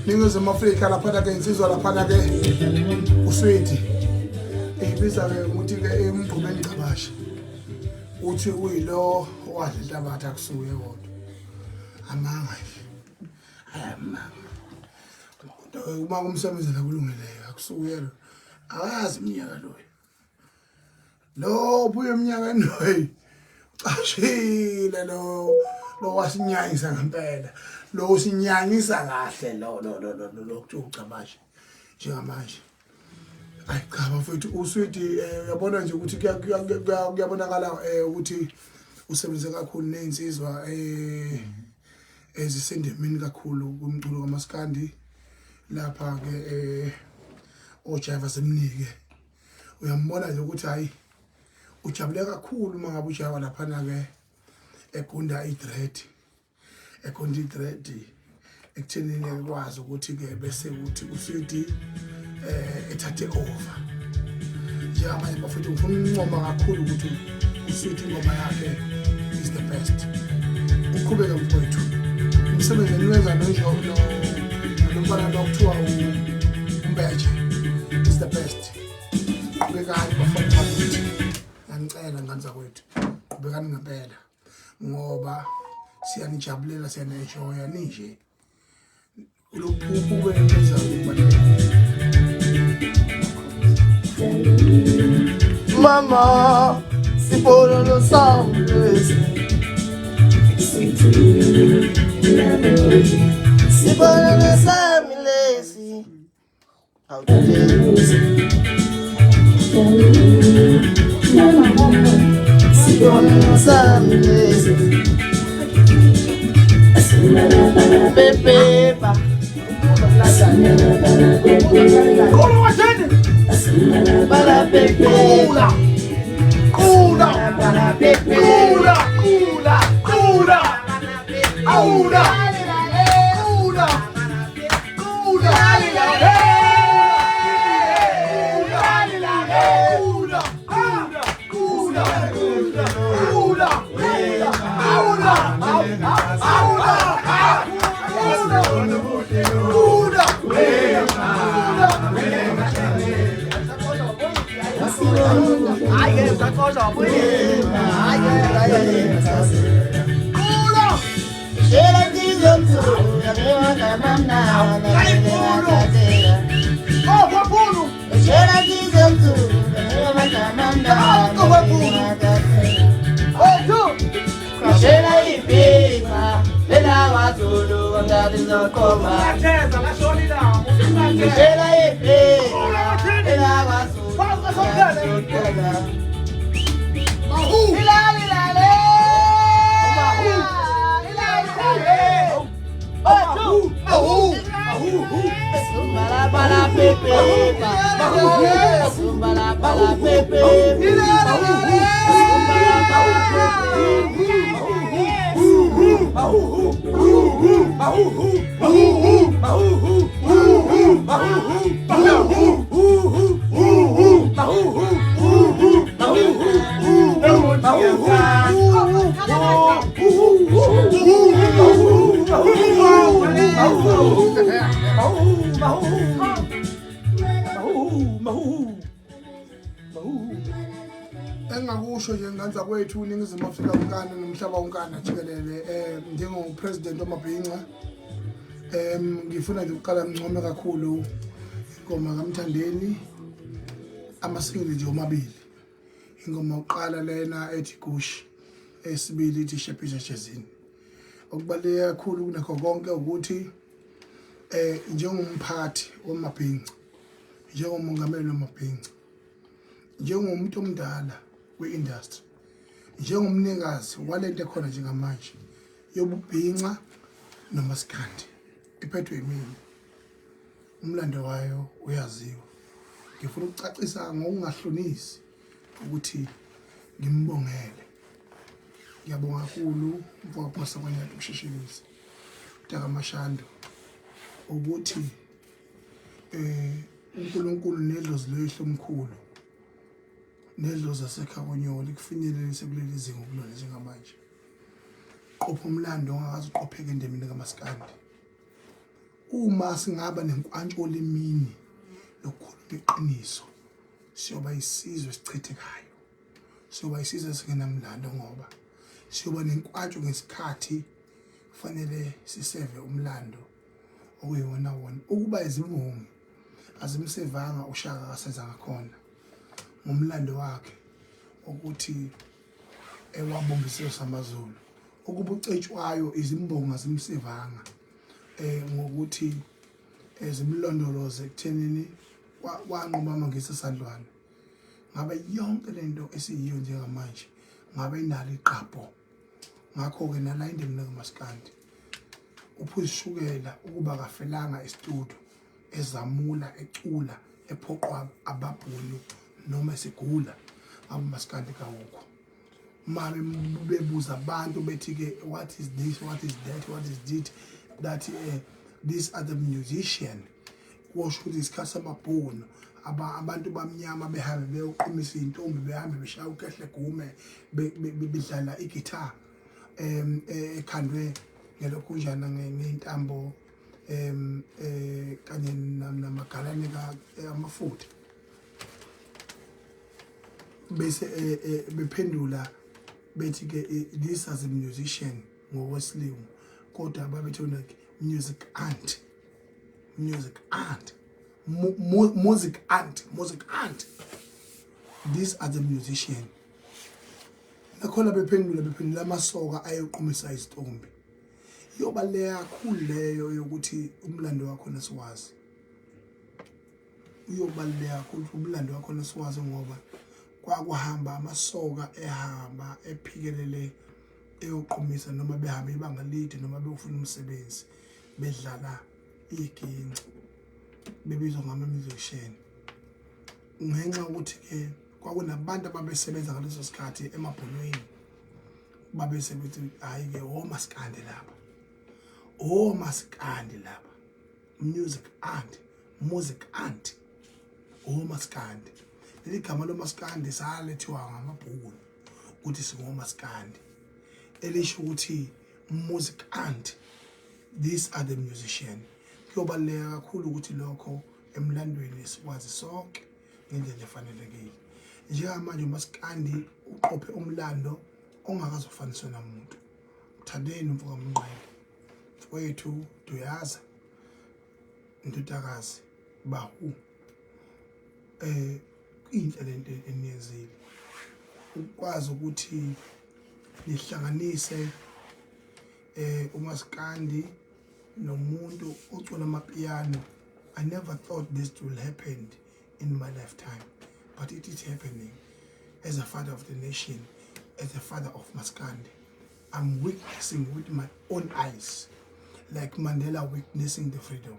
Ningizwe Afrika lapha ke insizwa lapha ke uSwethi ibiza ke ukuthi ke emgqubeni cabasha uthi uyilo wadla inhlabathi akusuke kodwa amanga ayamanga uma kumsebenzi la kulungeleyo akusuke lo akazi iminyaka lo buye iminyaka enoyi cashile lo wasinyanyisa ngempela lo sinyanyisa kahle lo kucabasha njengamanje ayi cha bafethu uSwethi uyabona nje ukuthi kuyabonakala ukuthi usebenze kakhulu nezinsizwa ezisendemini kakhulu kumculo kaMaskandi lapha ke oJava semnike uyambona nje ukuthi hayi ujabule kakhulu mangabe uJava lapha na ke egunda idread ekuthenini ekwazi ukuthi ke bese ukuthi uSwethi ethathe over njengamanje bafethu ngifuna ukuncoma kakhulu ukuthi uSwethi ingoma yakhe is the best uqhubeka mfowethu umsebenzi niwenza nonjolo nomfana lokuthiwa umbeje is the best qhubekani bafethu bakithi ngicela nganza kwethu qhubekani ngempela ngoba siyanijabulela siyanenjoya ninje ulophuphu wenza mama sibona lo sound sibona lo sound lazy how to sibona lo sound lazy Engakusho nje nganza kwethu uNgizwe unkana nomhlaba unkana jikelele njengopresident wamabhinqa ngifuna nje ukuqala ngicome kakhulu ingoma kaMthandeni amasingili nje omabili ingoma oqala lena ethi Gushi esibili ithi Shepherd Jazini okubaleke kakhulu kunakho konke ukuthi njengomphathi wamabhinqa njengomongameli wamabhinqa njengomuntu omdala we-industry njengomnikazi walento ekhona njengamanje yobubhinqa nomaskandi iphethwe yimina umlando wayo uyaziwa ngifuna ukucacisa ngokungahlonisi ukuthi ngimbongele ngiyabonga kakhulu mfowethu kwanyathu ukusheshilisa Taka Mashando ukuthi uNkulunkulu nedlozi lwehlo omkhulu nedlozi asekhawonyoli kufinyelelise kuleli zinga okulona njengamanje qopha umlando ongakazi uqopheke endemini kaMaskandi uma singaba nenkwantsho lemini lokukhuluma iqiniso siyoba isizwe sichithekayo siyoba isizwe singenamlando ngoba siyoba nenkwantsho ngesikhathi kufanele siseve umlando okuyiwona wona ukuba izimvumi azimsevanga uShaka kasenza ngakhona ngomlando wakhe ukuthi ewabombiswe samaZulu ukuba ucetshwayo izimbonga zimsevanga ngokuthi ezimlondoloze ekuthenini wanquma amangisi esandlwana ngabe yonke lento esiyiyo njengamanje ngabe inalo iqapho ngakho ke nala indemini kaMaskandi uphuzishukela ukuba kafelanga estudio ezamula ecula ephoqwa ababhulu noma esigula abaMaskandi kawukho manje bebuza abantu bethi ke what is this, what is that, what is it that these are the musician washo ukuthi isikhathi samabhono abantu bamnyama behambe beyoqhumisa intombi behambe beshaya ukehle gume bedlala igitara ekhandwe ngelokhunjana ngeintambo kanye namagalane amafutha bese bephendula bethi ke this as a musician ngokwesilungu kodwa babethona music aunt these are the musician nakhona bephendula amasoka ayoqhumisa izitombi yobaleka kakhulu leyo yokuthi umlando wakho nesiwazi uyobaleka kakhulu umlando wakho nesiwazi ngoba kwakuhamba amasoka ehamba ephikelele eyoqhumisa noma behamba ibanga elide noma befuna umsebenzi bedlala iginci bebizwa ngama-musician. Ngenxa ukuthi ke kwakunabantu ababesebenza ngaleso sikhathi emabholweni babesebenza hayi ke omaskandi lapha, omaskandi lapha, music aunt omaskandi. Leli gama lomaskandi salethiwa ngamabhuku ukuthi singomaskandi, elisho ukuthi music aunt, these are the musician. Kuyobaluleka kakhulu ukuthi lokho emlandweni sikwazi sonke ngendlela efanelekile. Njengamanje umaskandi uqophe umlando ongakazofaniswa namuntu. Mthandeni mfoka Mnqele, mfowethu Duyaza, Ndodakazi Bahu, inhle lento eniyenzile ukwazi ukuthi nihlanganise umaskandi nomuntu ocula amapiano. I never thought this will happen in my lifetime, but it is happening. As a father of the nation, as a father of maskandi, I'm witnessing with my own eyes, like Mandela witnessing the freedom.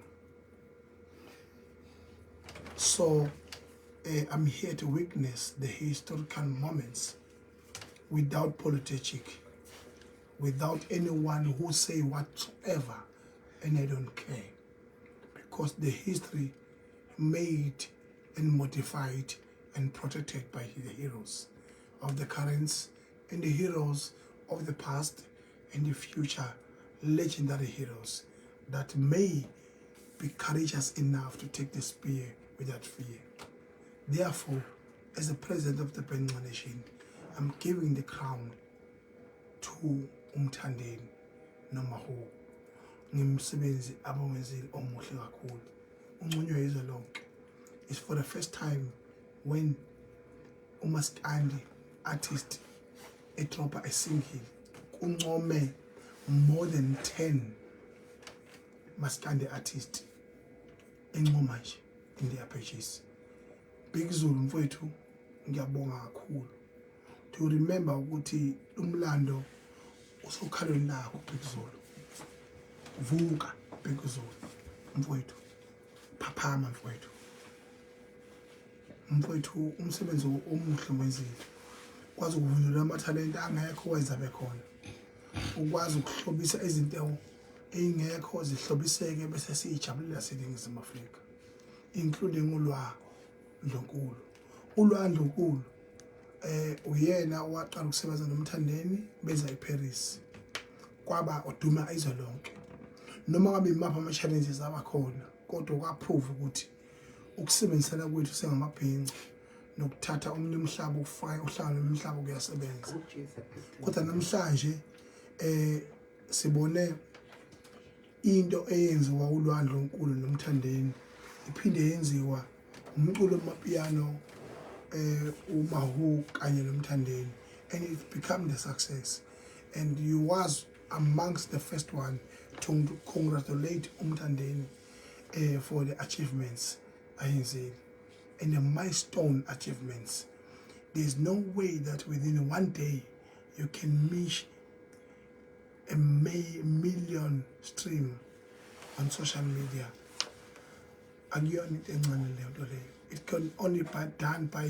So I'm here to witness the historical moments without politics, without anyone who say whatsoever, and I don't care, because the history made and modified and protected by the heroes of the currents and the heroes of the past and the future, legendary heroes that may be courageous enough to take the spear without fear. Therefore, as the president of the Benga nation, I'm giving the crown to umthandeni noma who ngimsebenzi abongezile omuhle kakhulu. Unconywe izwe lonke. It's for the first time when umaskandi artist dropa a single kuncome more than 10 maskandi artists encoma nje in their pages. Big Zulu mfowethu ngiyabonga kakhulu. To remember ukuthi umlando usokhalweni lakho Big Zulu. Vuka Big Zulu mfowethu. Phaphama mfowethu. Mfowethu umsebenzi omuhle wenzile. Ukwazi ukuvunula amathalente angekho wenza bekhona. Ukwazi ukuhlobisa izinto engekho zihlobiseke bese sijabulela siningizimu Afrika, including uLwandlunkulu. uLwandlunkulu uyena owaqala ukusebenza nomthandeni beza eParis, kwaba uduma izwe lonke. Noma ngabe imapha ama-challenges abakhona, kodwa kwaprove ukuthi ukusebenzisana kwethu sengamabhinqa nokuthatha omunye umhlaba ufake uhlangane nomhlaba kuyasebenza. Kodwa namhlanje sibone into eyenziwa uLwandlunkulu nomthandeni iphinde yenziwa umculo wamapiano uMahu kanye nomthandeni, and it became the success. And you was amongst the first one to congratulate umthandeni for the achievements ayenzile and the milestone achievements. There's no way that within one day you can reach a million stream on social media. It can only be done by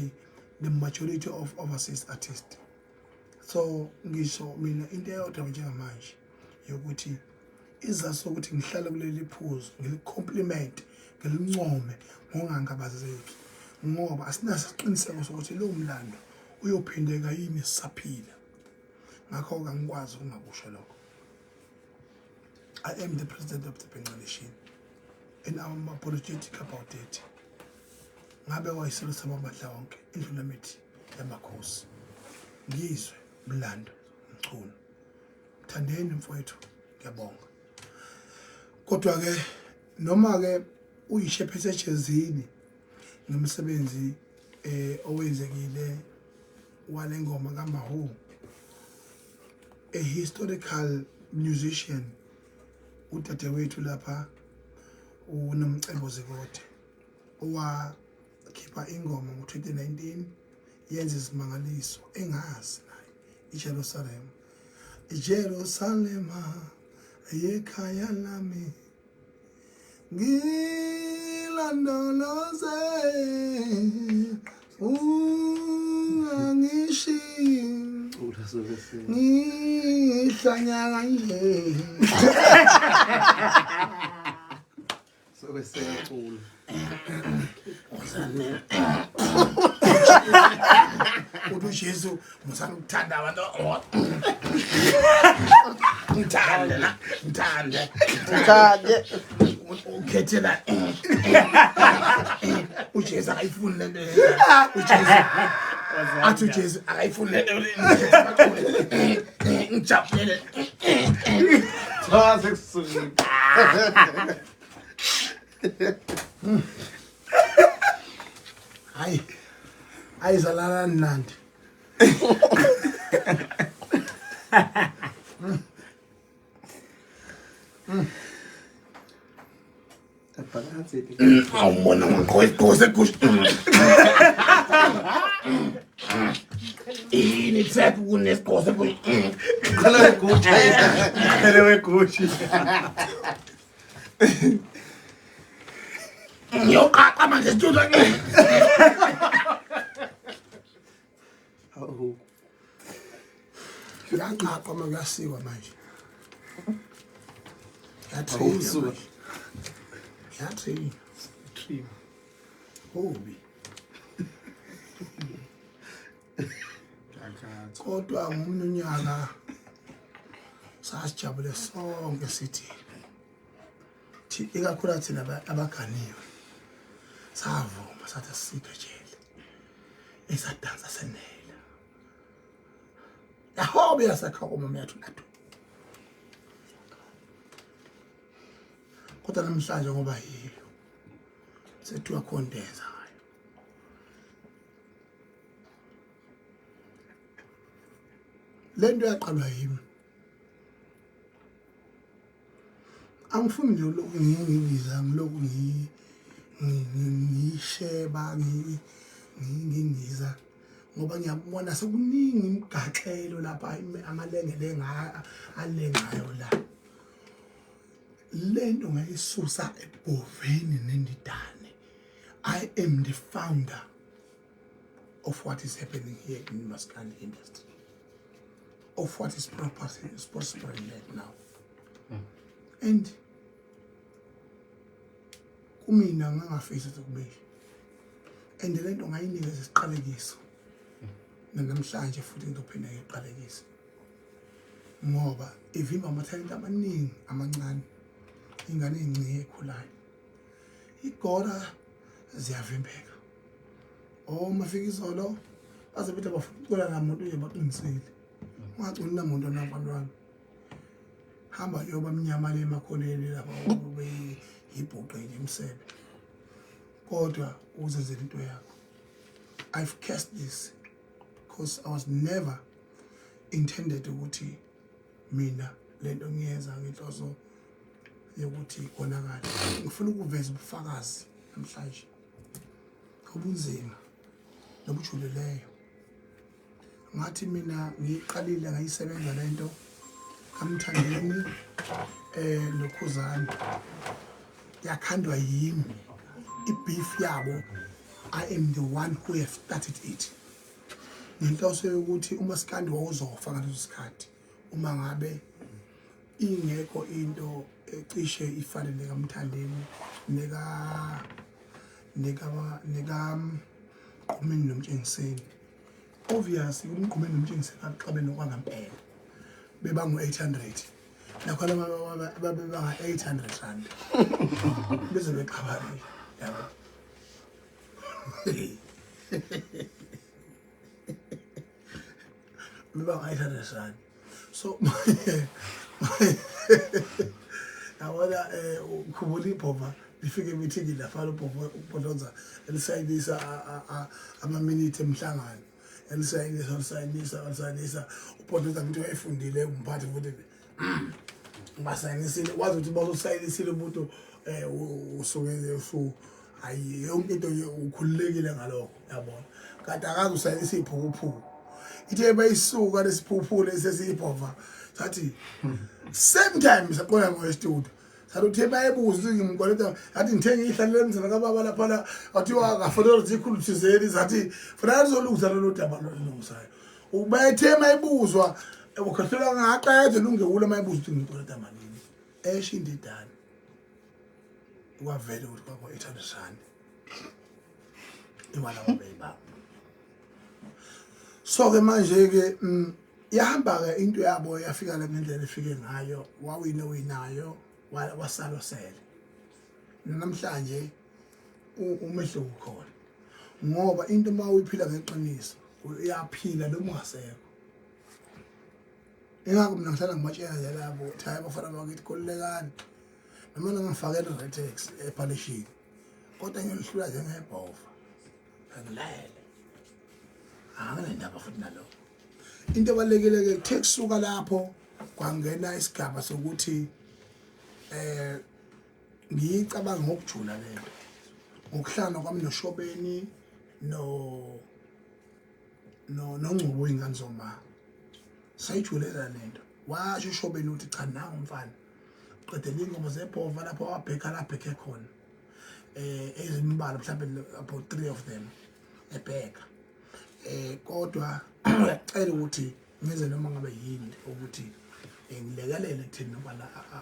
the majority of overseas artists. So ngisho mina into eyodwa njengamanje yokuthi izaso ukuthi ngihlale kuleli phuzu ngilikompliment ngilincome ngongangabazeki, ngoba asinaso isiqiniseko sokuthi lo mlando uyophindeka yini sisaphila. Ngakho ngangikwazi ukungakusho lokho. I am the president of the Benga nation and I'm apologetic about it. Ngabe wayiselo sabamandla wonke indlula mithi yamakhosi. Ngizwe Mlando Mchunu. Mthandeni mfowethu ngiyabonga. Kodwa ke noma ke uyishephethe ejezini ngomsebenzi owenzekile wale ngoma kaMahu, a historical musician udadewethu lapha uNomcebo Zikode owakhipha ingoma ngo-2019 yenza isimangaliso engazi naye iJerusalem. Jerusalem ekhaya lami ngilandoloze ungangishi ngihlanya kanje so besenkulu uJesu musana ukuthanda abantu ngithande ukhethela uJesu akayifuni lento uJesu athi uJesu akayifuni lento ngijabulele Thaze kusuka hayi ayizalana nandi awubona ngqoze kush ini tsephu kunesigqoze kush khona wegutsha khona wegutsha ngiyoqaqa manje studio awu yaqaqa makuyasiwa manje awusuka yathi trim hobi kodwa ngomnyaka sasijabule sonke sithi ikakhulu thina abaganiwe savuma sathi sibhejele esadansa senela yahobe yasakhoma miyathu nathu kodwa namhlanje ngoba yilo sethiwa khondeza lento yaqalwa yimi angifuni nje lokhu ngiyibiza ngilokhu ngisheba ngingiza ngoba ngiyabona sekuningi imigaxelo lapha amalengele alengayo la lento ngayisusa eboveni nendidane. I am the founder of what is happening here in the Maskandi industry, of what is possible right now. And kumina ngangafisa ukubesha and lento ngayinika isiqalekiso namhlanje futhi ngizophinda ngiqalekise ngoba ivimba amathalente amaningi amancane ingane ezincane ekhulayo igora ziyavimbeka mafika izolo baze bethe bafuna namuntu nje baqinisile ungagcina namuntu nabantwana hamba yoba mnyama le makhoneni lapha ube ibhuqe nje emsebe kodwa uzenzele into yakho. I've cast this because I was never intended ukuthi mina lento ngiyenza ngenhloso yokuthi konakala. Ngifuna ukuveza ubufakazi namhlanje obunzima nobujulileyo ngathi mina ngiqalile ngayisebenza lento kamthandeni nokhuzana yakhandwa yimi ibeef yabo. I am the one who have started it ngenhloso yokuthi uMaskandi wawuzofa ngaleso sikhathi uma ngabe ingekho into ecishe ifane nekamthandeni Mqumeni nomtshengiseni. Obviously uMqumeni nomtshengiseni aqabe nokwangampela bebangu 800 nakhona babebanga 800 rand bese beqhabani yabo. Bebanga 800 rand. So awona khubuli phova bifike meeting lapha phova upodonza elisayinisa ama minute emhlangano elisayinisa upodonza ukuthi wayefundile umphathi futhi basayinisile wazi ukuthi bazosayinisile umuntu usukele usu ayi yonke into ukhululekile ngalokho yabona kanti akazi usayinisa iphukuphuku ithe bayisuka lesiphuphule sesiyibhova sathi same time saqola ngo studio sathi uthe bayibuza ukuthi ngimkoleta athi ngithenge ihlalele emzana kababa lapha la athi akafanele zikhulu thizeni sathi fanele uzoluza lo daba lokusayo ubayithe mayibuzwa ukhohlela ngaqede ungewula mayibuza ukuthi ngimkoleta malini eshinde dani kwavele ukuthi kwakho 800 rand imali abeyibaba. So ke manje ke yahamba ke into yabo yafika la ngendlela efike ngayo wawinayo wasalo sele namhlanje umehlo ukhona ngoba into mawuyiphila ngeqiniso uyaphila noma ungasekho. Ingakho mina ngihlala ngibatshela nje labo thaya bafana bakithi kolekani noma ngifakela retex epolishini kodwa ngiyolihlula nje ngebhova angilele anginendaba futhi nalokho. Into ebalekile ke kuthe kusuka lapho kwangena isigaba sokuthi ngiyicabanga ngokujula lento ngokuhlana kwami noShobeni nongcubo ingane zoma sayijulela lento washo uShobeni uthi cha nangu umfana qedela ingoma zebhova lapho wabheka lapha khona ezimbala mhlawumbe about 3 of them ebheka kodwa uyacela ukuthi ngize noma ngabe yini ukuthi ngilekelele kuthini ngoba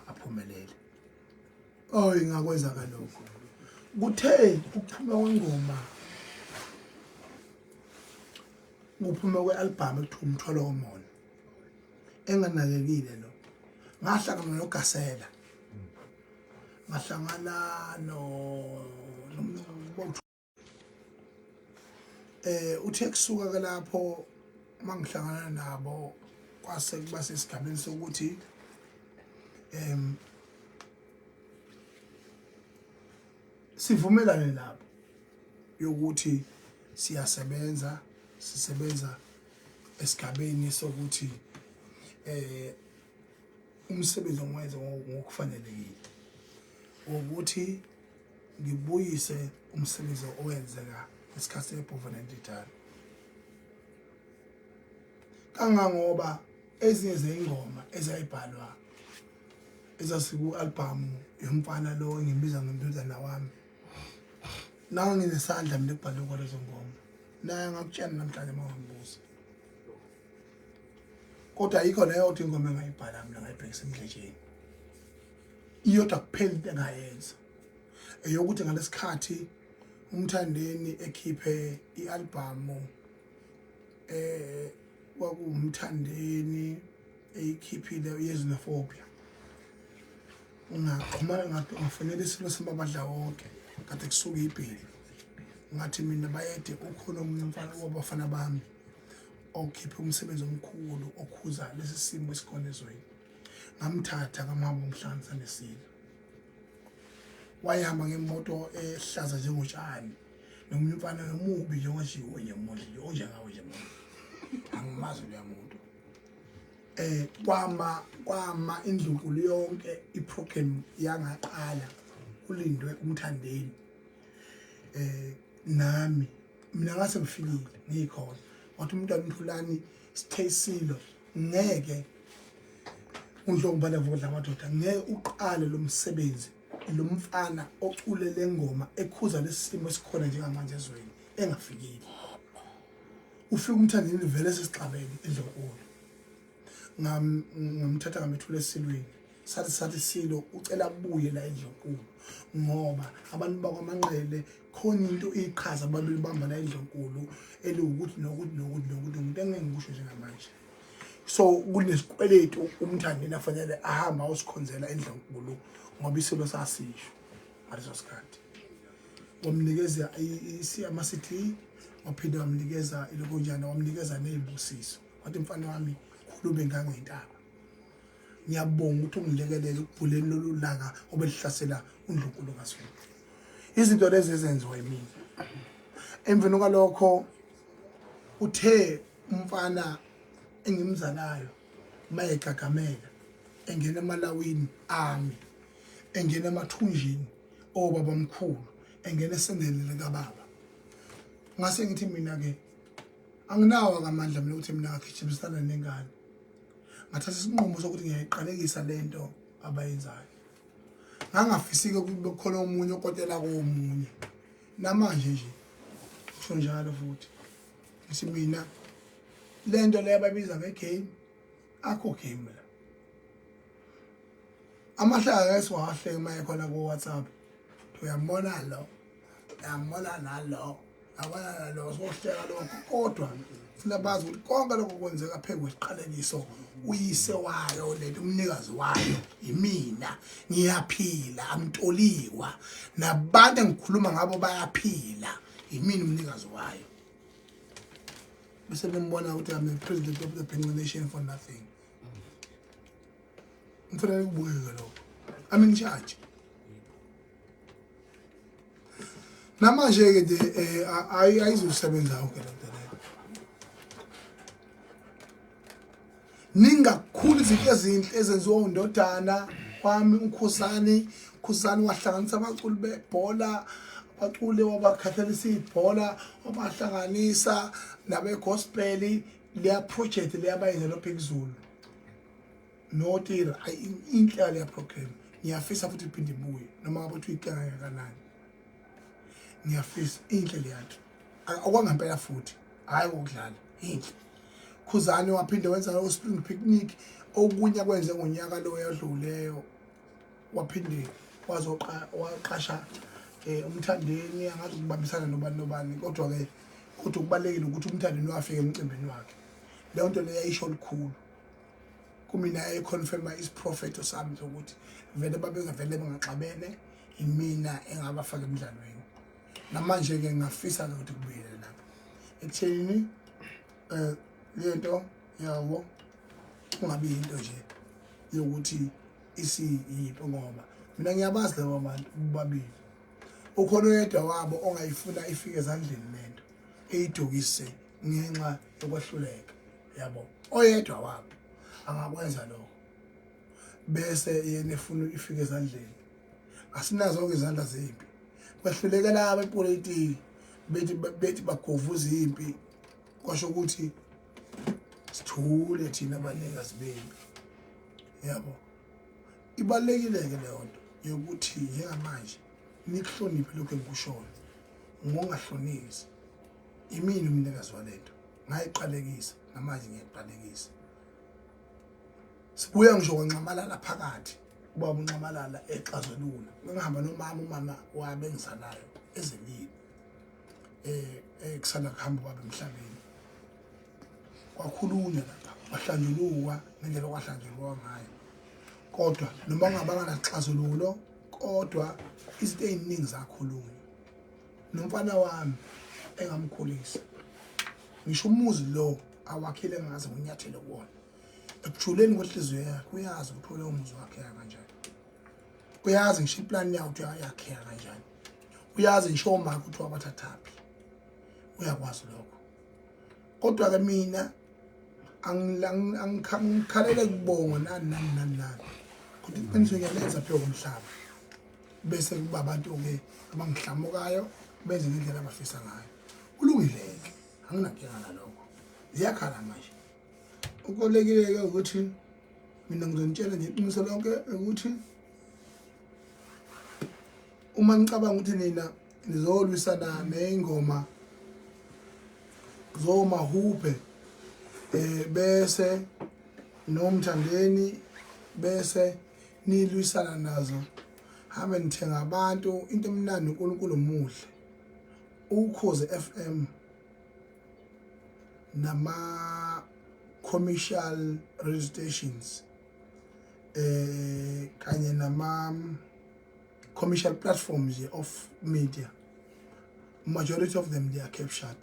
aphumelele. Ingakwenza kalokho kuthe ukuphuma kwengoma ukuphuma kwealbum ekuthiwa umthwalo womoya enganakekile lo ngahlangana noGasela ngahlangana uthe kusuka ke lapho mangihlangana nabo kwase kuba sesigabeni sokuthi sivumelane lapho yokuthi sisebenza esigabeni sokuthi umsebenzi ongenza ngokufanelekile ukuthi ngibuyise umsebenzi owenzeka esikhathi sebhova nendidana kangangoba ezinye zeingoma ezayibhalwa ezasiku album yomfana lo engimbiza ngomntwana wami nawe nginesandla mina ekubhalwe kwalezo ngoma naye ngakutshela namhlanje mawambuza kodwa ayikho leyo othi ingoma engayibhala mina ngayibhekisa emdlejeni iyodwa kuphela into engayenza eyokuthi ngalesikhathi umthandeni ekhiphe ialbum kwakuwumthandeni eyikhiphile yezinofobia ungaqhumana ngathi ngafanele isilo sembabadla wonke kade kusuka ibheli ngathi mina bayede ukhona umunye umfana wabafana bami okhiphe umsebenzi omkhulu okhuza lesi simo esikhona ezweni ngamthatha ngamhamba umhlanza nesilo wayehamba ngemoto ehlaza njengotshani nomunye umfana nomubi njengojiwe nje umuntu onjengawe nje umuntu angimazi lo muntu kwama indlunkulu yonke iprogram yangaqala kulindwe umthandeni nami mina ngase ngifikile ngikhona wathi umuntu amthulani sithesilo ngeke undlombala vodla madoda ngeke uqale lo msebenzi lo mfana ocule lengoma ekhuza lesimo esikhona njengamanje ezweni engafikile ufika umthandeni vele sesixabene endlonkulu ngamthatha ngamethula esilweni sathi silo ucela kubuye la endlonkulu ngoba abantu bakwaManqele khona into iqhaza babelibamba la endlonkulu elukuthi nokuthi into engeke ngikusho njengamanje so kunesikweletu umthandeni afanele ahamba usikhonzela endlonkulu ngoba isilo sasisho ngaleso sikhathi wamnikeza amasithi waphinde wamnikeza ilokonjana wamnikeza nezibusiso wathi mfana wami khulube ngangentaba ngiyabonga ukuthi ungilekelele ukubhuleni lolulaka obelihlasela undlunkulu kaSulu izinto lezi ezenziwa yimina emveni kwalokho uthe umfana engimzalayo mayegagamela engena emalawini ami engena emathunjini obaba mkhulu engena esendele likababa ngase ngithi mina ke anginawo amandla mina ukuthi mina ngigijimisana nengane ngathatha isinqumo sokuthi ngiyayiqalekisa lento abayenzayo ngangafisike kube khona umunye okotela komunye namanje nje kusho njalo futhi ngithi mina lento le ababiza ngegame akho game la amahlaka esiwahle maye khona ku WhatsApp uyambona lo yambona nalo abana nalo sohleka lokho kodwa sina bazi ukuthi konke lokho kwenzeka phezu kwesiqalekiso uyise wayo lento umnikazi wayo imina ngiyaphila amtoliwa nabantu engikhuluma ngabo bayaphila imina umnikazi wayo bese bembona ukuthi I'm the president of the Bengal nation for nothing mfana ukubuyeka lokho I'm in charge namanje ke de ayizusebenza konke lento leyo ningakhulu izinto ezinhle ezenziwa undodana wami ukhosani wahlanganisa abaculi bebhola abaculi wabakhathalisa ibhola wabahlanganisa nabe gospel leya project leyabayenza lo phezulu notira inhle leya program ngiyafisa futhi iphinde ibuye noma ngabe uthi uyicanga kanani ngiyafisa inhle leyathu akwangempela futhi hayi ukudlala inhle khuzani waphinde wenza lo spring picnic okunye kwenze ngonyaka lo yadluleyo waphinde waqasha umthandeni angathi ukubambisana nobani kodwa ke kodwa kubalekile ukuthi umthandeni wafika emcimbini wakhe leyo nto leyayisho likhulu kumina econfirma is prophet osami ukuthi vele babengavele bengaxabene imina engabafaka emidlalweni namanje ke ngafisa ukuthi kubuyele lapha ekutheni lento yawo kungabi into nje yokuthi isiyipho ngoba mina ngiyabazi labo bantu babili ukhona oyedwa wabo ongayifuna ifike ezandleni lento eyidukise ngenxa yokwahluleka yabo oyedwa wabo angakwenza lokho bese yena efuna ifike ezandleni asinazo zonke izandla zempi kwahluleka laba epolitiki bethi bagovuza impi kwasho ukuthi sithule thina abanikazi bempi yabo ibalekile ke leyo nto yokuthi njengamanje nikuhloniphe lokho engikushoyo ngongahlonisi imini umnikazi walento ngayiqalekisa namanje ngiyayiqalekisa sibuya ngisho kwancamalala phakathi ubaba uNcamalala exazulula ngihamba umama wabe engisalayo ezelini kusala kuhamba kwabe emhlabeni kwakhulunywa lapha wahlanjululwa ngendlela kwahlanjululwa ngayo kodwa noma ngabanga naxazululo kodwa izinto eziningi zakhulunywa nomfana wami engamkhulisa ngisho umuzi lo awakhile ngaze nginyathele kuwona ekujuleni kwenhliziyo yakhe uyazi ukuthi lo muzi wakhe kanjani uyazi ngisho iplan yakhe ukuthi yakhe kanjani uyazi ngisho uma ukuthi wabathathaphi uyakwazi lokho kodwa ke mina angikhalele kubonga nani ukuthi iqiniso ngiyalenza phela komhlaba bese kuba abantu ke abangihlamukayo benze ngendlela abafisa ngayo kulungile ke anginankinga nalokho ziyakhala manje ukolekile ukuthi mina ngizonitshela nje iqiniso lonke ukuthi uma ngicabanga ukuthi nina nizolwisana neingoma zomahuphe bese nomthandeni bese nilwisana nazo hambe nithenga abantu into emnandi uNkulunkulu omuhle Ukhoze FM nama commercial radio stations kanye nama commercial platforms of media majority of them they are captured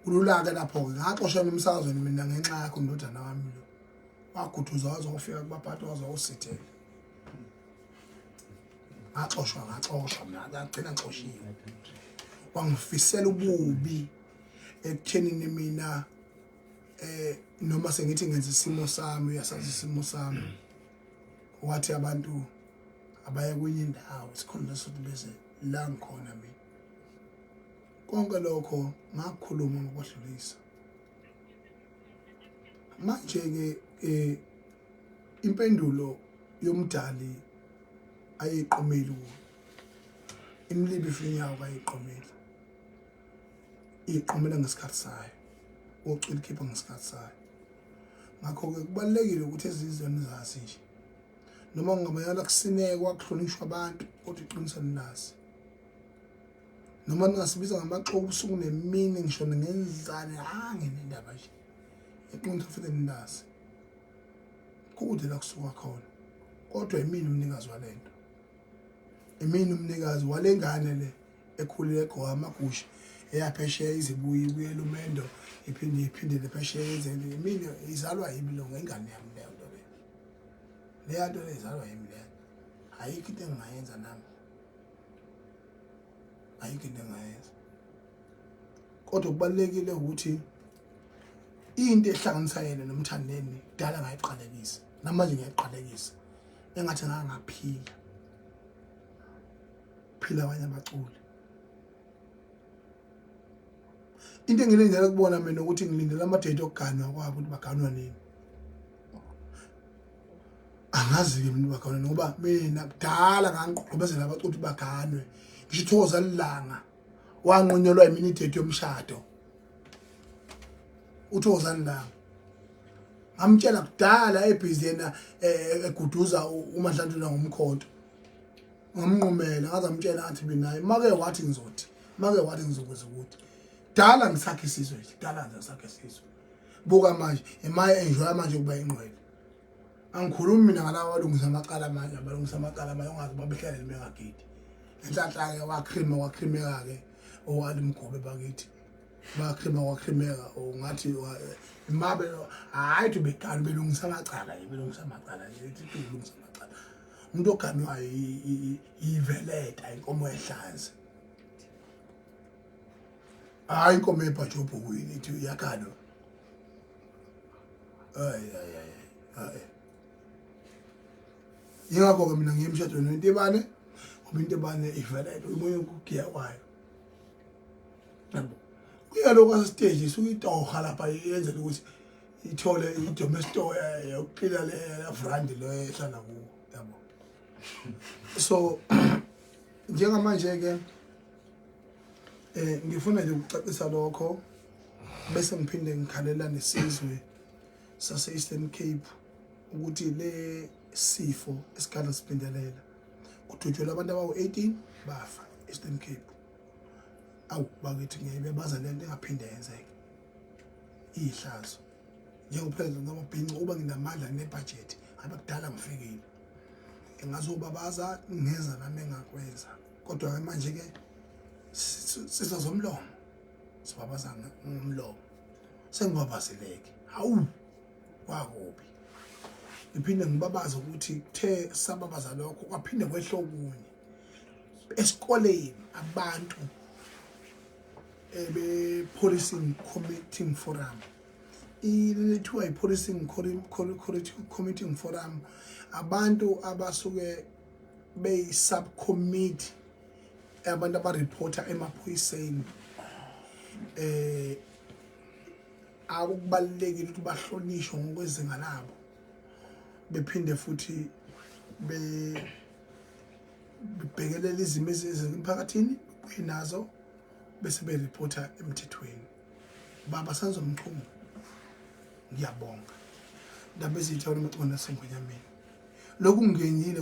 ululaka lapho ngaxoshwa emsakazweni mina ngenxa yakho ndodana wami lo waguthuza wazofika kubaphathi wazosithela ngaxoshwa mina ngagcina ngixoshiwe wangifisela ububi ekuthenini mina noma sengithi ngenza isimo sami uyasazi isimo sami wathi abantu abaye kwenye indawo sikhona sokuthi bese la ngikhona mina. Konke lokho ngakukhuluma ngokwedlulisa. Manje ke impendulo yomdali ayiqomeli kuwo. Imlibi finyawo kayiqomeli. Iqomela ngesikhathi sayo. Ucela ikhipha ngesikhathi sayo. Ngakho ke kubalekile ukuthi ezizweni zazi nje. Noma ngamayala kusinekwa kuhlonishwa abantu kodwa iqiniso linazi. Noma ngasibiza ngamaxoku ubusuku nemini ngisho ngenzane ngendaba nje. Iqiniso futhi linazi. Kude la kusuka khona. Kodwa imini umnikazi walento. Imini umnikazi walengane le ekhulile egqoka amagusha eyaphesheya izibuyi ibuyela umendo iphinde lephesheya izenze imini izalwa yimi lo ngengane yami leyo nto le. Le nto le izalwa yimi le. Ayikho into engingayenza nami. Ayikho into engingayenza. Kodwa kubalekile ukuthi into ehlanganisa yena nomthandeni dala ngayiqalekisa. Namanje ngiyayiqalekisa. Engathi ngaphila. Phila abanye abaculi. Into engilindele kubona mina ukuthi ngilindele amadate okuganwa kwabo ukuthi baganwa nini. Angazi ke mina baganwa ngoba mina kudala ngangiqhubezela abaculi baganwe. Ngithoza lilanga wanqunyelwa yimini idate yomshado. Uthoza lilanga. Ngamtshela kudala ebhizi yena eguduza uMahlanjuna ngomkhonto. Ngamnqumela ngaze ngamtshela ngathi mina make wathi ngizothi. Make wathi ngizokwenza ukuthi. Dala ngisakhe isizwe nje. Dala ngisakhe isizwe. Buka manje emaye enjoy manje kuba ingqwele. Angikhulumi mina ngalawa walungisa amaqala manje abalungisa amaqala manje ongazi babehlele lemegagidi. Enhlanhla ke wakhrimeka ke owali mgobe bakithi. Wakhrimeka ongathi imabe hayi to bekani belungisa amaqala belungisa amaqala nje belungisa amaqala. Umuntu oganwayo iveleta inkomo ehlanze. Hayi inkomo ebhajobo kuyini ithi yakalo. Ay. Yingakho ke mina ngiyemshado noNtibane, ngoba iNtibane iveleta umoya ukugiya kwayo. Yabo. Kuyalo kwa stage isuke itoha lapha yenzela ukuthi ithole idomestic yokuphila le brand lo ehlala kuwo, yabo. So njengamanje ke ngifuna nje ukucacisa lokho bese ngiphinde ngikhalela nesizwe sase Eastern Cape ukuthi le sifo esikhala siphindelela kuthutshelwa abantu abawu18 bafa Eastern Cape. Awu bakithi ngeke baza lento engaphinde yenzeke. Ihlazo njengopresident nomabhinci uba nginamandla nebudget ngabe kudala ngifikile. Engazobabaza ngeza nami engakwenza. Kodwa manje ke sizo zomlomo sibabaza ngomlomo sengibabazeleke. Hawu kwakubi. Ngiphinde ngibabaza ukuthi kuthe sababaza lokho kwaphinde kwehlo okunye. Esikoleni abantu policing committee forum. Ilithiwa policing committee forum. Abantu abasuke be subcommittee abantu abareporter emaphoyiseni akubalekile ukuthi bahlonishwe ngokwezinga labo bephinde futhi bebhekelela izimo ezemphakathini kuyinazo bese bereporter emthethweni. Baba Sanzo Mchunu ngiyabonga ndaba ezithawu emaqonda sengonyameni. Lokhu ungenile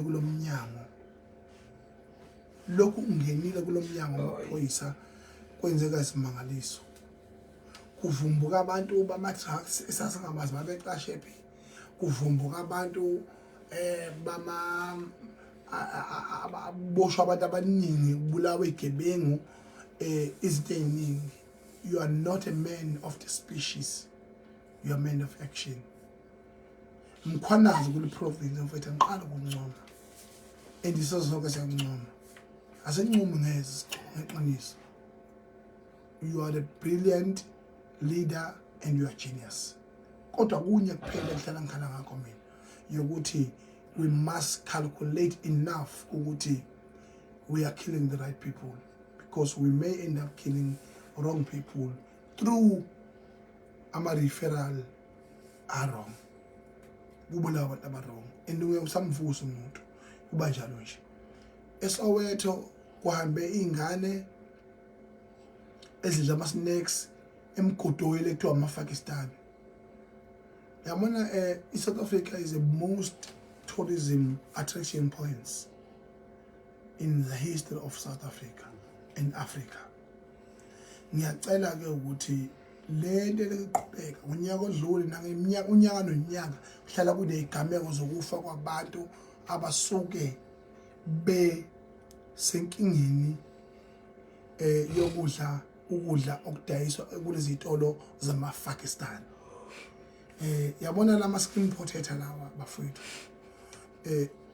kulomnyango wamaphoyisa kwenzeka isimangaliso. Kuvumbuka abantu bama-drugs esasingabazi babeqashe phi. Kuvumbuka abantu boshwa abantu abaningi kubulawa igebengu izinto eziningi. You are not a man of the species, you are a man of action. Mkhwanazi kule province mfethu ngiqala ukuncoma endisozonke siyancoma asencoma ngeqiniso. You are a brilliant leader and you are genius. Kodwa kunye kuphela ehlala ngikhala ngakho mina yokuthi we must calculate enough ukuthi we are killing the right people, because we may end up killing wrong people through ama-referral are wrong. Kubulawa abantu aba-wrong. And usamvusa umuntu. Kuba njalo nje. Esowetho kuhambe ingane ezidla ama-snacks emgodweni ekuthiwa ama-Pakistan. Yabona South Africa is the most tourism attraction points in the history of South Africa and Africa. Ngiyacela ke ukuthi lento leqhubeka unyaka odlule nangeminyaka unyaka nonyaka kuhlala kunezigameko zokufa kwabantu abasuke be senkingeni yokudla ukudla okudayiswa kulezi zitolo zama-Pakistan. Yabona lama screen protector lawa bafowethu.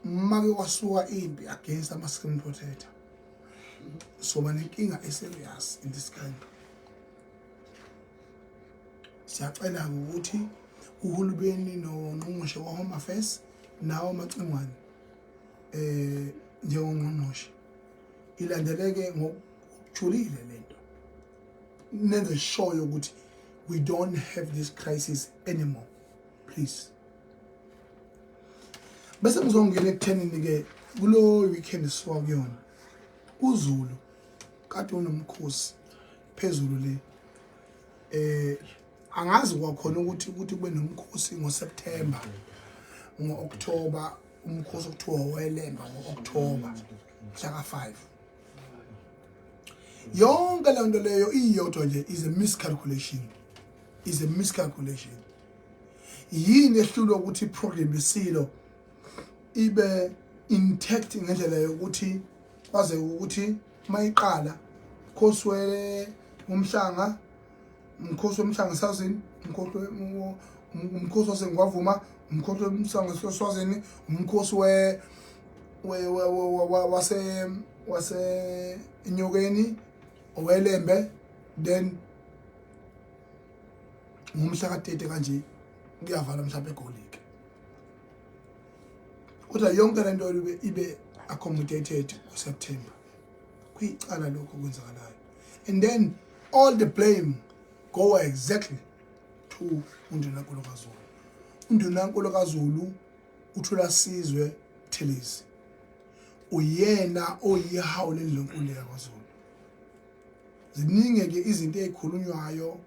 Make wasuka impi against ama screen protector. So banenkinga serious in this country. Siyacela ukuthi uhulumeni noNgqongqoshe wa Home Affairs nawo amacingwane njengongqongqoshe ilandeleke ngokujulile lento. Nenze sure ukuthi we don't have this crisis anymore, please. Bese ngizongena ekuthenini ke kulo weekend siwa kuyona. uZulu kade unomkhosi phezulu le. Angazi kwakhona ukuthi kube nomkhosi ngoSeptember, ngo-October, umkhosi okuthiwa owelemba ngo-October mhla ka-5. Yonke le nto leyo iyodwa nje is a miscalculation. Is a miscalculation. Yini ehlulwa ukuthi iprogram isilo ibe intact ngendlela yokuthi kwaze ukuthi mayiqala umkhosi womhlanga, umkhosi womhlanga sazini, umkhosi wasengwavuma, umkhosi womhlanga swazini, umkhosi wase inyokeni owelembe, then ngomhla ka-30 kanje kuyavala mhlawumbe egolike. Kodwa yonke le nto ibe accommodated September. Kuyicala lokho kwenzakalayo. And then all the blame go exactly to uNdunankulu kaZulu. uNdunankulu kaZulu uthula sizwe Buthelezi. Uyena oyihawu leNdlunkulu yakwaZulu. Ziningi ke izinto ezikhulunywayo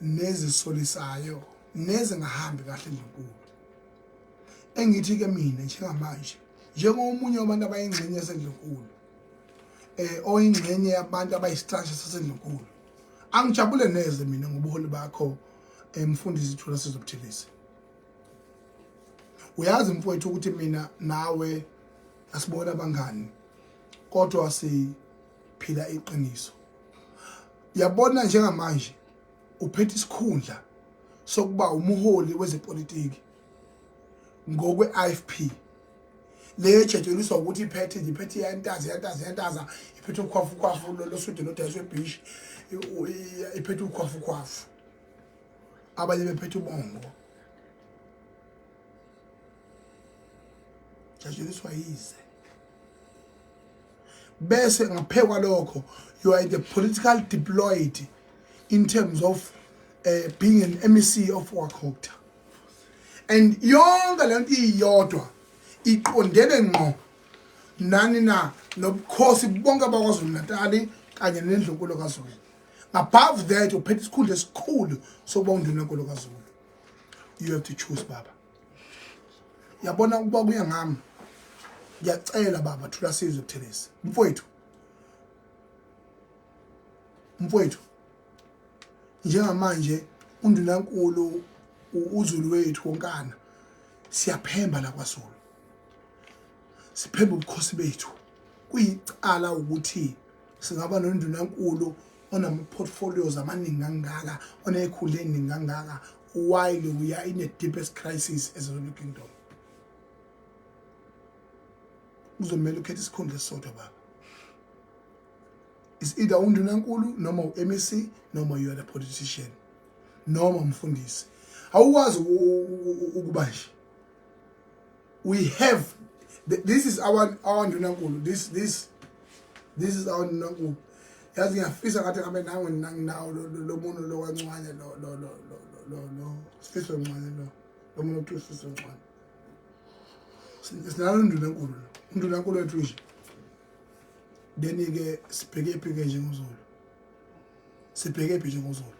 nezisolisayo nezingahambi kahle eNdlunkulu. Engithi ke mina njengamanje njengomunye wabantu abayingxenye yaseNdlunkulu oyingxenye yabantu abayistructure saseNdlunkulu, angijabule neze mina ngobuholi bakho mfundisi Thula Sizwe Buthelezi. Uyazi mfowethu ukuthi mina nawe asibona abangani kodwa siphila iqiniso. Yabona njengamanje uphethe isikhundla sokuba umuholi wezepolitiki ngokwe-IFP. Le etshentsheliswa ukuthi iphethe yantaza iphethe ukhwafu lo sude lodayiswe ebhishi, iphethe ukhwafu abanye bephethe ubongo. Etshentsheliswa yize. Bese ngaphekwa lokho you are the political deployed in terms of being an MEC of Ukhiphe. And yonke lento iyodwa iqondene ngqo nani na nobukhosi bonke abakwaZulu Natal kanye neNdlunkulu kaZulu. Above that uphethe isikhundla esikhulu sokuba uNdunankulu kaZulu. You have to choose baba. Yabona ukuba kuya ngami. Ngiyacela baba Thula Sizwe Buthelezi. Mfowethu. Njengamanje uNdunankulu uZulu wethu wonkana siyaphemba la kwaZulu. Siphemba ubukhosi bethu. Kuyicala ukuthi singaba noNdunankulu onama portfolios amaningi kangaka, onezikhundla eziningi kangaka while we are in the deepest crisis as a kingdom. Uzomela ukhetha isikhundla esisodwa baba. It's either uNdunankulu noma uMEC noma you are a politician noma umfundisi. Awukwazi ukuba nje. We have this is our Ndunankulu. This This is our uNgizwe. Yazi ngiyafisa ngathi ngabe nawe nawo lo muntu lo kancane lo sifihlo uncane lo muntu usifihlo uncane. Sinalo uNdunankulu wethu nje. Then ke sibheke phi ke njengozulu. Sibheke phi njengozulu.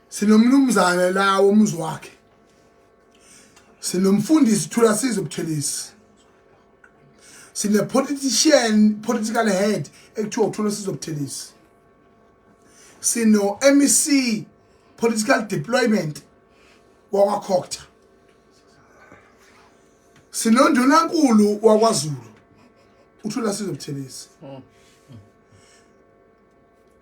Sinomnumzane la umzi wakhe. Sinomfundisi Thulasizwe Buthelezi. Sine political head ekuthiwa Thulasizwe Buthelezi. Sino MEC political deployment wakwaKhokta. Sino uNdunankulu wakwaZulu uThulasizwe Buthelezi.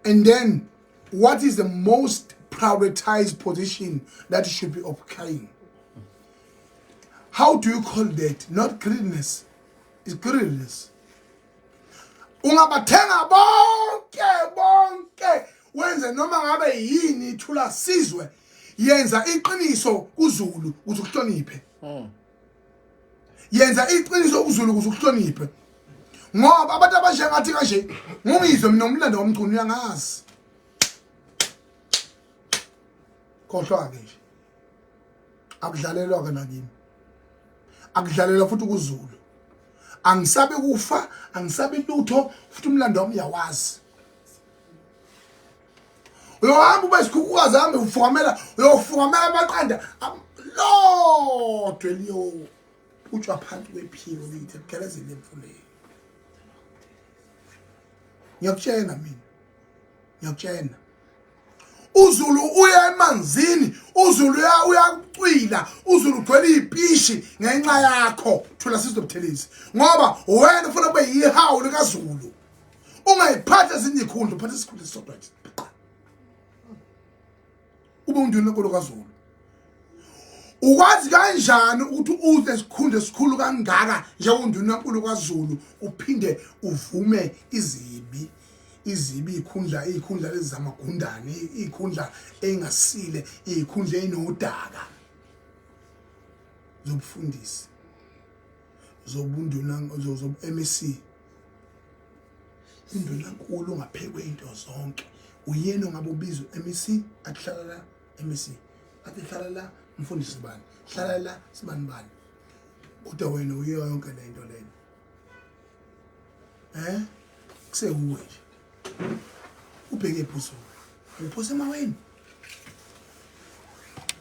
And then what is the most prioritized position that you should be occupying? How do you call that? Not greediness. It's greediness. Ungabathenga bonke wenze noma ngabe yini Thulasizwe yenza iqiniso kuZulu ukuthi ukuhloniphe. Yenza iqiniso kuZulu ukuthi ukuhloniphe. Ngoba abantu abanjengathi kanje uNgizwe mina umlando womchunu uyangazi. Khohlwa ke nje. Akudlalelwa kana kimi. Akudlalela futhi kuZulu. Angisabe kufa, angisabe lutho, futhi umlando wami uyawazi. Uyohamba ube isikhukhukazi hambe uyofukamela amaqanda. Lo dweliyo utshwa phansi kwephiko lithi kugelezele emfuleni. Ngiyakutshela mina. Ngiyakutshela. uZulu uya emanzini, uZulu uyacwila, uZulu ugcwele ipishi ngenxa yakho Thulasizwe Buthelezi. Ngoba wena ufuna kube yihawu likaZulu. Ungayiphatha ezinye ikhundla, uphatha isikhundla esisodwa. Ube uNdunankulu kaZulu. Ukwazi kanjani ukuthi uze esikhundla esikhulu kangaka njengoNdunankulu kaZulu uphinde uvume izibi ikhundla lezi zamagundane, ikhundla engasile, ikhundla enodaka zobufundisi MEC. uNdunankulu ngaphekwe into zonke. Uyena ongabe ubizwe MEC, ahlala la MEC. Ahlala la umfundisi bani, hlala la sibani bani. Kodwa wena uyiyo yonke le nto lena. Kusewuwe nje. Ubheke phezulu. Uphose emaweni.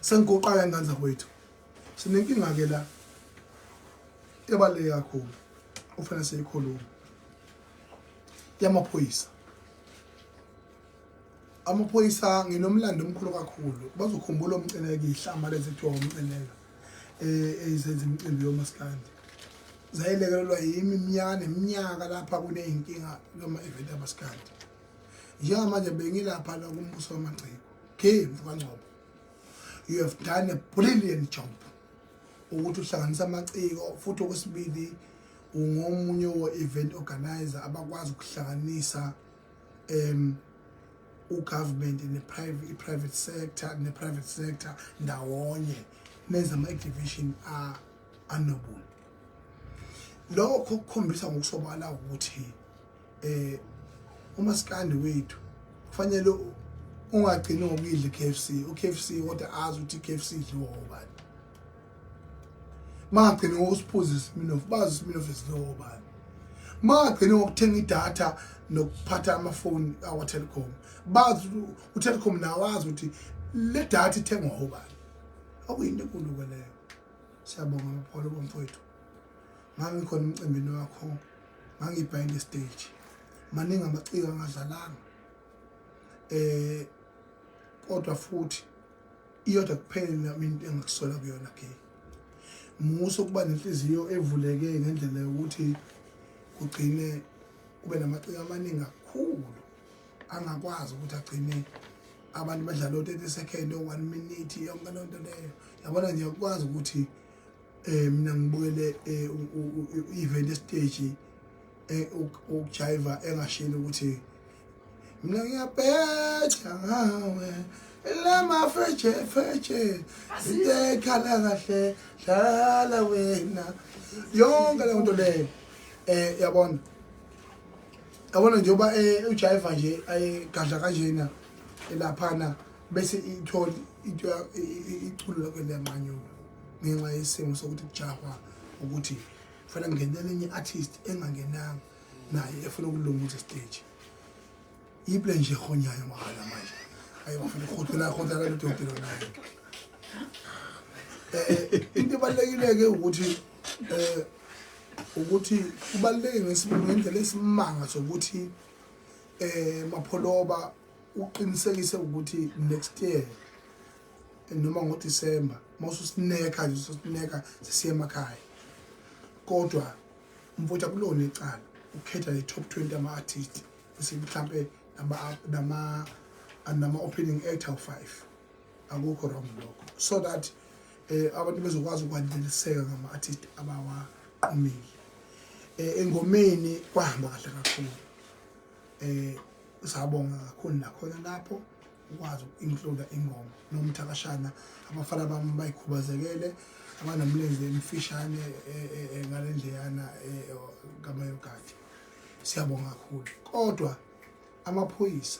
Sengigoqa ngandza kwethu. Sinenkinga ke la ebaleke kakhulu. Ufanele siyikhuluma. Yamaphoyisa. Amaphoyisa nginomlando omkhulu kakhulu. Bazokhumbula umceleke ihlamba lezi kuthiwa umceleka. Ezenza imicimbi yomaskandi. Zayilekelelwa yimi iminyaka lapha kuneyinkinga noma event amaskandi. Njengamanje bengilapha la kumbuso wamagciko. Mfukangcobo. You have done a brilliant job. Ukuthi uhlanganisa amaciko futhi okwesibili ungomunye we-event organizer abakwazi ukuhlanganisa ugovernment private sector ndawonye nenza ama-activation anoble. Lokho kukhombisa ngokusobala ukuthi umaskandi wethu kufanele ungagcini ngokudla KFC kodwa azi ukuthi KFC idliwa ubani. Mangagcini ngokuphuza iSmirnoff, bazi iSmirnoff idliwa ubani. Mangagcini ngokuthenga idatha nokuphatha amafoni awa-Telkom, bazi uTelkom nawazi ukuthi le datha ithengwa ubani. Akuyinto enkulu leyo. Siyabonga amapholo bomfowethu. Ngangikhona emcimbini wakho, ngangibhind the stage. Maningi amaciko angadlalanga. Kodwa futhi iyodwa kuphela mina into engakusola kuyona ke. Muso kuba nenhliziyo evuleke ngendlela yokuthi kugcine kube namaciko amaningi kakhulu angakwazi ukuthi agcine abantu badlala u30 second or 1 minute yonke lonto leyo. Yabona nje ukwazi ukuthi mina ngibukele event stage ukujiva engashini ukuthi mina ngiyabheja ngawe lama feche ekhala kahle dlala wena yonke le nto leyo. yabona njengoba ujive nje ayigadla kanjena laphana bese ithola into iculo kwele manyolo ngenxa yesimo sokuthi kujahwa ukuthi kufanele ngenele enye artist engangenanga naye efuna ukulunguza stage iple nje khonyayo mahala manje ayibafuna khotla lo dotelo naye into ebalekile ke ukuthi kubaleke ngendlela esimanga sokuthi mapholoba uqinisekise ukuthi next year noma ngoDisemba mawususineka nje ususineka sisiye emakhaya kodwa mfutha kulona icala ukhetha le top 20 ama artists bese mhlambe nama opening act of 5 akukho wrong lokho so that abantu bezokwazi ukwaneliseka ngama artists abawaqhumile engomeni kwahamba kahle kakhulu sabonga kakhulu nakhona lapho ukwazi ukuinclude ingoma nomthakashana abafana bami bayikhubazekele abanomlenze emfishane ngalendleyana kamayogadi siyabonga kakhulu kodwa amaphoyisa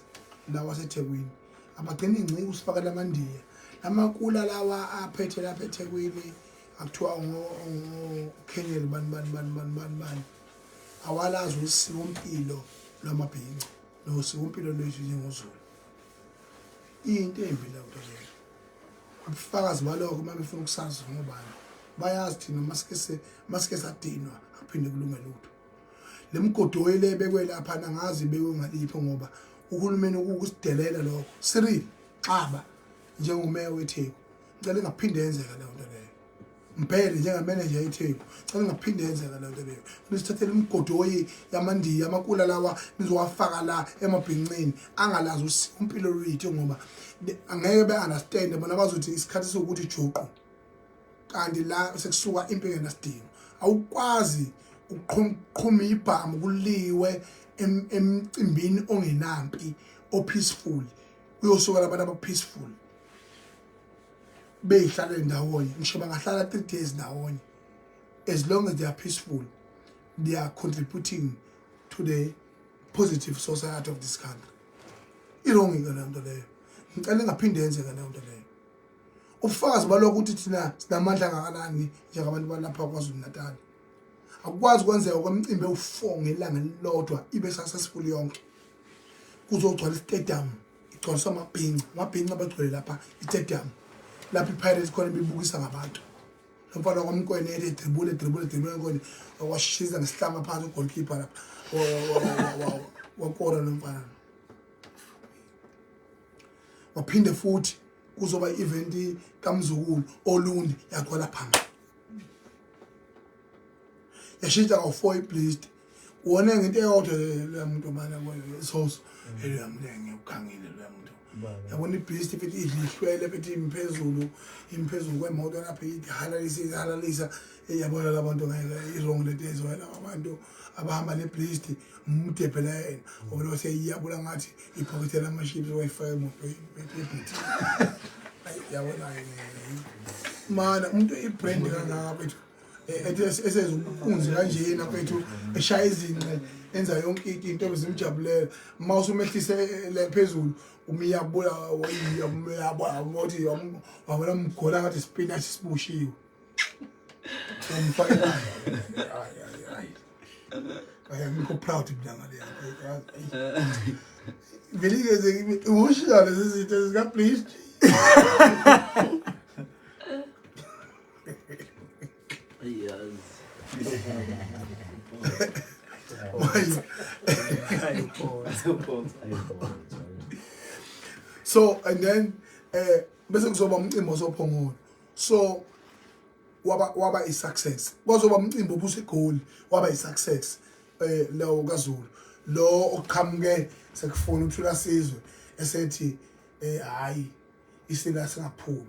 lawa aseThekwini abagcina ingciki usifaka lamandiya lamakula lawa aphethe lapha eThekwini akuthiwa ngoKenel bani awalazi usikompilo lwamabhinqa nosikompilo lwethu njengozulu into embi la nto leyo ubufakazi baloko uma befuna ukusazi ngobani bayazi thina masike sadinwa akuphinde kulunge lutho lemgodoyi le bekwe lapha nangazi bekwe ngalipho ngoba uhulumeni ukusidelela lokho Cyril xaba njengomeya weTheku ngicela ngaphinde yenzeka le nto leyo Mbhele njengamanager yeTheku ngicela ngaphinde yenzeka le nto leyo nisithathele imgodoyi yamandiya amakula lawa nizowafaka la emabhinqini angalazi usimpilo lwethu ngoba angeke beunderstand bona bazothi isikhathi sokuthi juqu kanti la sekusuka impilo nasidingo awukwazi uqhuma ibhamu kuliwe emcimbini ongenampi peaceful uyosuka labantu aba peaceful beyihlala ndawonye ngisho bangahlala 3 days ndawonye as long as they are peaceful they are contributing to the positive society of this country irong ngalento leyo ngicela ngaphinde yenzeka leyo nto leyo ubufakazi baloko ukuthi thina sinamandla ngakanani njengabantu balapha kwaZulu Natal akwazi kwenzeka kwemicimbi ewu4 ngelanga lodwa ibe successful yonke kuzogcwala istadium igcwaliswa amabhinqa abagcwele lapha istadium lapha iPirates khona bibukisa ngabantu lomfana kwamkwene edribule ngone washishiza ngesihlanga phansi ugoalkeeper lapha wakora lomfana waphinde futhi kuzoba event kaMzukulu Olundi yagcwala phamba yashintsha ngo4 iblist wona ngento eyodwa le muntu mana isoso eliyamlenge ukhangile le muntu yabona iblist futhi idlihlwele futhi imphezulu kwemoto lapha ihalalisa yabona labantu ngeke irong lento ezwela abantu abahamba neblist umude phela yena obolo seyiyabula ngathi iphokethela amaships wifi emoto ebhithi yabona mana umuntu ibrand kangaka bethu esezunkunzi kanjena bethu eshaya izinqe enza yonke into bezimjabulela mawuse umehlise le phezulu umiyabula ngothi wabona mgola ngathi spinach sibushiwe umfake la I'm proud to be done there. Very good. Emotional. This is got pleased. So and then bese kuzoba umcimbi osophongolo. So waba is success. Kuzoba umcimbi obuseGoli waba is success. Lo kaZulu lo oqhamuke sekufuna ukuthula sizwe esethi hayi isila singaphumi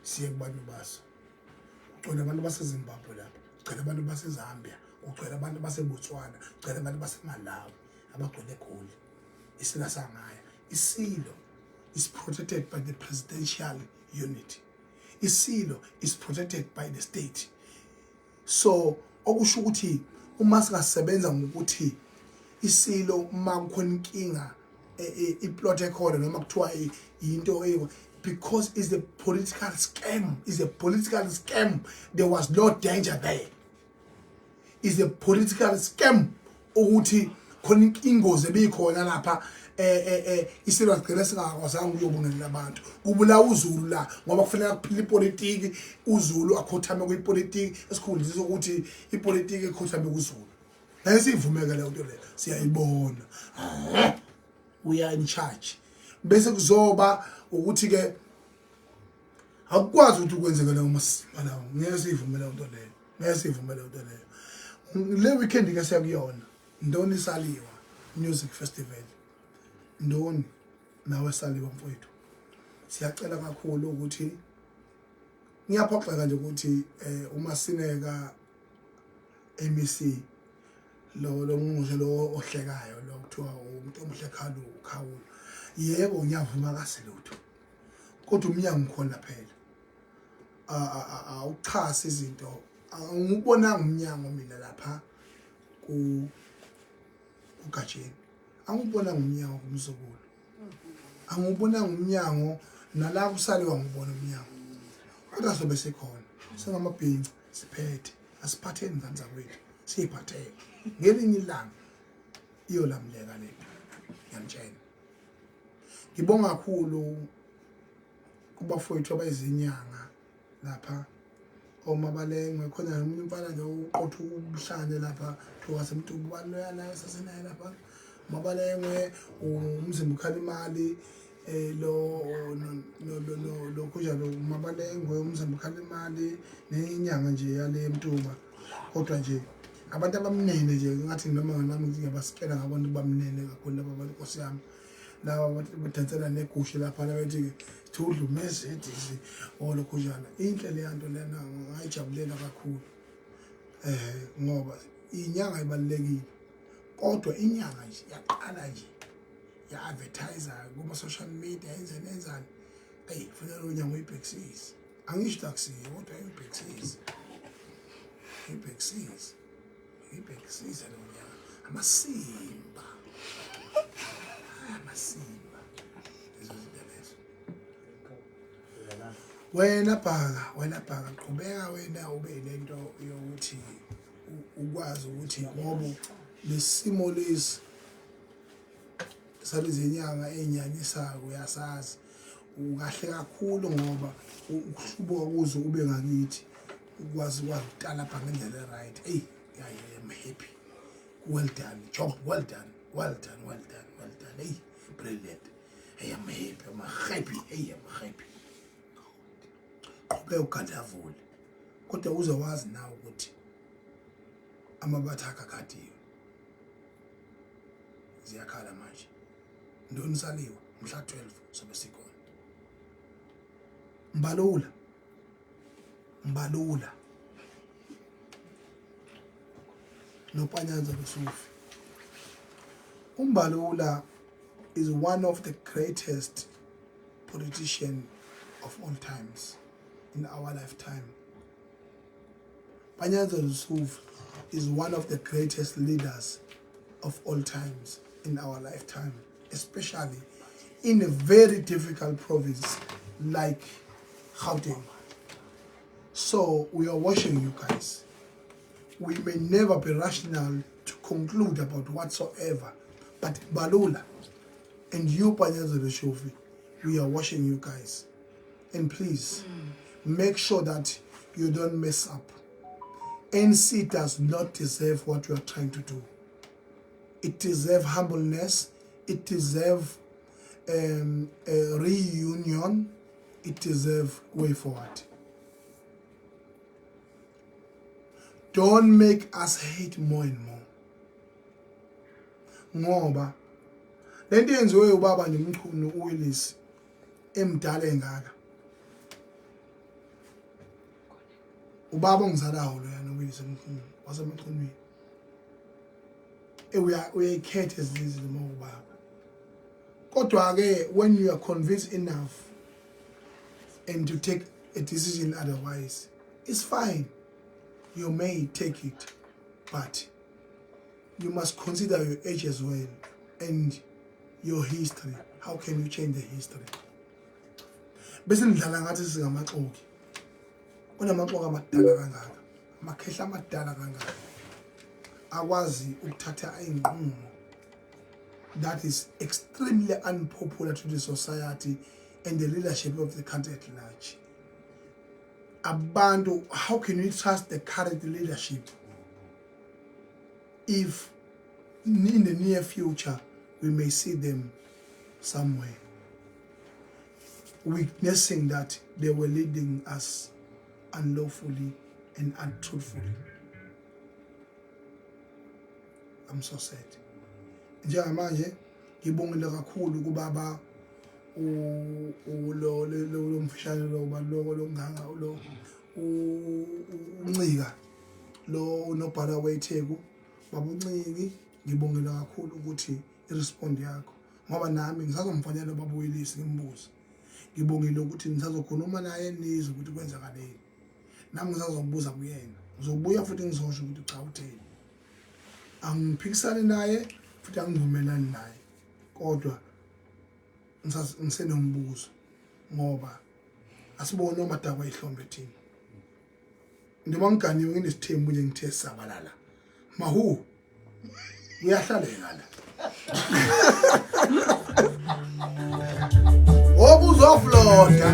siye kubantu baso ucela abantu baseZimbabwe lapha ucela abantu baseZambia ucela abantu baseBotswana ucela abantu baseMalawi abagcwele eGoli isila sangaya isilo is protected by the presidential unit isilo is protected by the state so okusho ukuthi uma singasebenza ngokuthi isilo uma kukhona inkinga iplot ekhona noma kuthiwa into because it's a political scam. It's a political scam. There was no danger there. It's a political scam. Ukuthi khona ingozi ebikhona lapha isilo sigcina singakwazanga ukuyobungelela abantu. Kubulawa uZulu la ngoba kufanele kuphila ipolitiki, uZulu akhothame kwipolitiki esikhundlisa ukuthi ipolitiki ekhothame kuZulu. La sivumeka le nto le siyayibona. We are in charge. Bese kuzoba ukuthi ke akukwazi ukuthi kwenzeke lo masipala lawo. Ngeke sivumele into leyo. Ngeke sivumele into leyo. Le weekend ke siyakuyona. Ndoni Saliwa Music Festival. Ndoni nawe Saliwa mfowethu. Siyacela kakhulu ukuthi ngiyaphoxeka nje ukuthi uma sineka MEC lo ngizwe lo ohlekayo lo kuthiwa umuntu omuhle khawula. Yebo ngiyavuma kaselutho. Kodwa umnyango khona phela. Awuchasa izinto. Angibonanga umnyango mina lapha ugajeni. Angibonanga umnyango kumzukulu. Angibonanga umnyango nala kusaliwa ngibona umnyango. Kodwa sobe sekhona. Sengamabhinci siphethe. Asiphatheni kanza kwethu. Siphathele. Ngelinye ilanga iyolamleka lethu. Ngiyamtshela. Ngibonga kakhulu kubafowethu abayizinyanga lapha omabalengwe khona umuntu umfana nje uqotha ubuhlanje lapha wasemntubu baloyana sasenaye lapha mabalengwe umzimba ukhala imali lo kunjalo mabalengwe umzimba ukhala imali nenyanga nje yale mntuba kodwa nje abantu abamnene nje ngathi noma nami ngiyabasikela ngabantu bamnene kakhulu laba bantu Nkosi yami laba badansela negushe lapha bathi thudlu message olokho njalo inhle le yanto lena ngayijabulela kakhulu ngoba inyanga ibalekile kodwa inyanga nje yaqala nje ya advertiser kuma social media enzani kufanele lo nyanga uyibhekisise angisho taxi kodwa uyibhekisise ibhekisise lo nyanga amasimba lezo zinto lezo. Wena bhaka qhubeka wena ube lento yokuthi ukwazi ukuthi ngoba lesimo lesi salizinyanga enyanyisayo uyasazi ukahle kakhulu ngoba ukuhlubuka kuzo ube ngakithi ukwazi ukutala pha ngendlela right. I am happy. Well done. Job well done. Hey, brilliant. I am happy. I'm happy. Hey, I'm happy. Qhubeka ukadavule. Kodwa uzowazi nawe ukuthi amabatha akakadiwe. Ziyakhala manje. Ndoni Saliwa mhla 12 sobe sikhona. Mbalula. Nopanyanza losufi. Umbalula is one of the greatest politicians of all times in our lifetime. Panyanza Lusufi is one of the greatest leaders of all times in our lifetime, especially in a very difficult province like Gauteng. So we are watching you guys. We may never be rational to conclude about whatsoever, but Balula and you, Panyanza Lusufi, we are watching you guys. And please, make sure that you don't mess up. NC does not deserve what you are trying to do. It deserves humbleness. It deserves a reunion. It deserves way forward. Don't make us hate more and more. Ngoba lento yenziwe ubaba nje Mchunu uWillis emdala engaka. Ubaba ongizalayo lo yana uWillis Mchunu waseMchunwini. Uyayikhetha izizimo ubaba. Kodwa ke when you are convinced enough and to take a decision otherwise, it's fine. You may take it, but you must consider your age as well and your history. How can you change the history? Bese ndlala ngathi singamaxoki. Kunamaxoki amadala kangaka. Amakhehla amadala kangaka. Akwazi ukuthatha inqumo that is extremely unpopular to the society and the leadership of the country at large. Abantu, how can we trust the current leadership if in the near future we may see them somewhere witnessing that they were leading us unlawfully and untruthfully? I'm so sad. Njengamanje ngibongile kakhulu kubaba lo mfishane lo baloko lo nganga lo uNgizwe lo nobhala weTheku baba uNgizwe, ngibongile kakhulu ukuthi irespond yakho ngoba nami ngisazomfanele baba uWillis ngimbuze. Ngibongile ukuthi ngisazokhuluma naye nizwe ukuthi kwenzakaleni. Nami ngisazobuza kuyena. Ngizobuya futhi ngizosho ukuthi cha utheni. Angiphikisani naye futhi angivumelani naye. Kodwa ngisenombuzo ngoba asibone omadaba ehlombe thina. Noma ngiganiwe nginesithembu nje ngithe sabalala. Mahu uyahlalela la. Obuzofloda.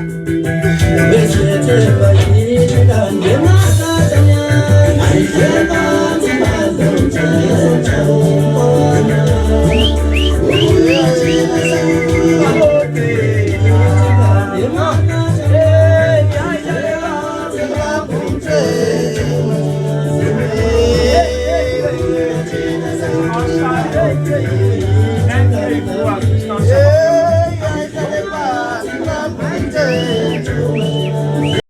Hey,